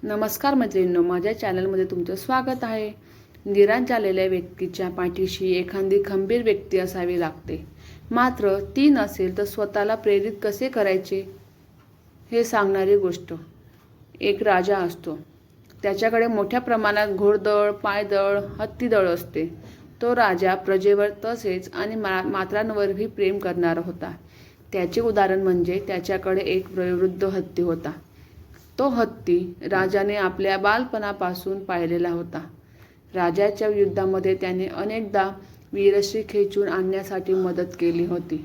नमस्कार मैत्रिणींनो, माझ्या चॅनलमध्ये तुमचं स्वागत आहे. निराश झालेल्या व्यक्तीच्या पाठीशी एखादी खंबीर व्यक्ती असावी लागते. मात्र ती नसेल तर स्वतःला प्रेरित कसे करायचे हे सांगणारी गोष्ट. एक राजा असतो. त्याच्याकडे मोठ्या प्रमाणात घोडदळ, पायदळ, हत्तीदळ असते. तो राजा प्रजेवर तसेच आणि मात्रांवरही प्रेम करणारा होता. त्याचे उदाहरण म्हणजे त्याच्याकडे एक वयोवृद्ध हत्ती होता. तो हत्ती राजाने आपल्या बालपणापासून पाहिलेला होता. राजाच्या युद्धामध्ये त्याने अनेकदा वीरश्री खेचून आणण्यासाठी मदत केली होती.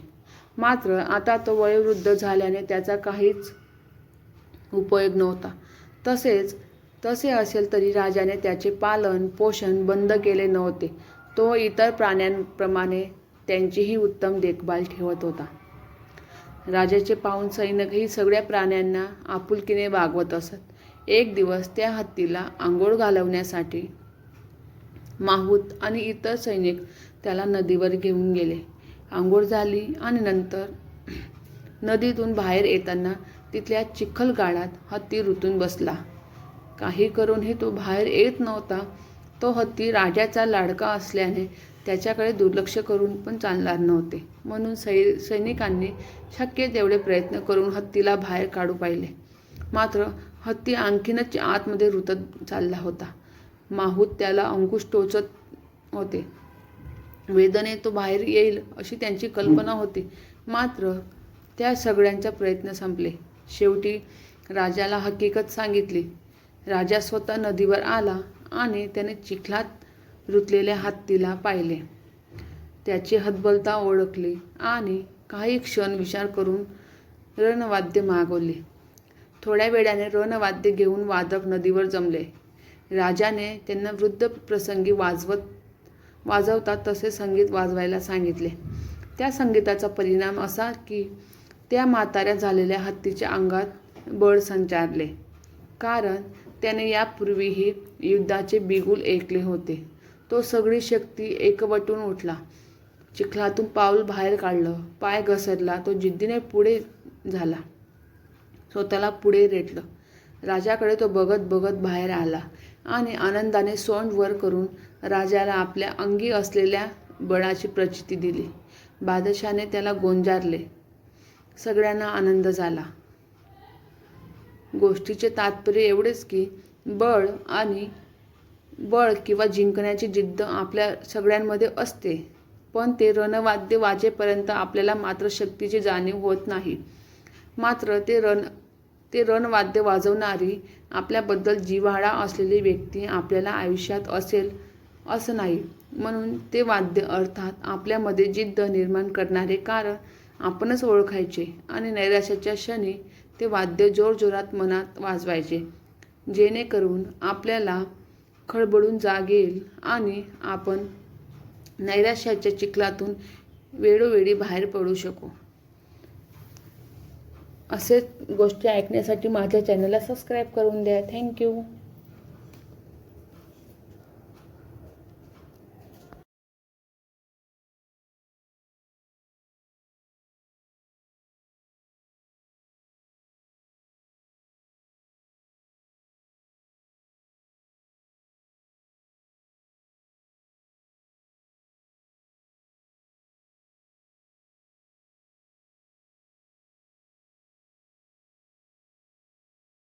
मात्र आता तो वयोवृद्ध झाल्याने त्याचा काहीच उपयोग नव्हता. तसे असेल तरी राजाने त्याचे पालन पोषण बंद केले नव्हते. तो इतर प्राण्यांप्रमाणे त्यांचीही उत्तम देखभाल ठेवत होता. राजाचे पाहून सैनिकही सगळ्या प्राण्यांना आपुलकीने वागवत असत. एक दिवस त्या हत्तीला आंघोळ घालवण्यासाठी माहूत आणि इतर सैनिक त्याला नदीवर घेऊन गेले. आंघोळ झाली आणि नंतर नदीतून बाहेर येताना तिथल्या चिखल गाळात हत्ती रुतून बसला. काही करूनही तो बाहेर येत नव्हता. तो हत्ती राजाचा लाडका असल्याने त्याच्याकडे दुर्लक्ष करून पण चालणार नव्हते. म्हणून सैनिकांनी शक्य तेवढे प्रयत्न करून हत्तीला बाहेर काढू पाहिले. मात्र हत्ती आणखीनच आतमध्ये रुतत चालला होता. माहूत त्याला अंकुश टोचत होते. वेदने तो बाहेर येईल अशी त्यांची कल्पना होती. मात्र त्या सगळ्यांचा प्रयत्न संपले. शेवटी राजाला हकीकत सांगितली. राजा स्वतः नदीवर आला आणि त्याने चिखलात रुतलेल्या हत्तीला पाहिले. त्याची हतबलता ओळखली आणि काही क्षण विचार करून रणवाद्य मागवले. थोड्या वेळाने रणवाद्य घेऊन वादक नदीवर जमले. राजाने त्यांना वृद्ध प्रसंगी वाजवतात तसे संगीत वाजवायला सांगितले. त्या संगीताचा परिणाम असा की त्या म्हाताऱ्या झालेल्या हत्तीच्या अंगात बळ संचारले. कारण त्याने यापूर्वीही युद्धाचे बिगुल ऐकले होते. तो सगळी शक्ती एकवटून उठला. चिखलातून पाऊल बाहेर काढलं. पाय घसरला. तो जिद्दीने पुढे झाला. स्वतःला पुढे रेटलं. राजाकडे तो बघत बघत बाहेर आला आणि आनंदाने सोंड वर करून राजाला आपल्या अंगी असलेल्या बळाची प्रचिती दिली. बादशाने त्याला गोंजारले. सगळ्यांना आनंद झाला. गोष्टीचे तात्पर्य एवढेच की बळ किंवा जिंकण्याची जिद्द आपल्या सगळ्यांमध्ये असते, पण ते रणवाद्य वाजेपर्यंत आपल्याला मात्र शक्तीची जाणीव होत नाही. मात्र ते रणवाद्य वाजवणारी आपल्याबद्दल जिव्हाळा असलेली व्यक्ती आपल्याला आयुष्यात असेल असं नाही. म्हणून ते वाद्य अर्थात आपल्यामध्ये जिद्द निर्माण करणारे कारण आपणच ओळखायचे आणि नैराश्याच्या क्षणी ते वाद्य जोरजोरात मनात वाजवायचे, जेणेकरून आपल्याला खळबळून जाग येईल आणि आपण नैराश्याच्या चिखलातून वेळोवेळी बाहेर पडू शकू. असेच गोष्टी ऐकण्यासाठी माझ्या चॅनलला सबस्क्राईब करून द्या. थँक्यू.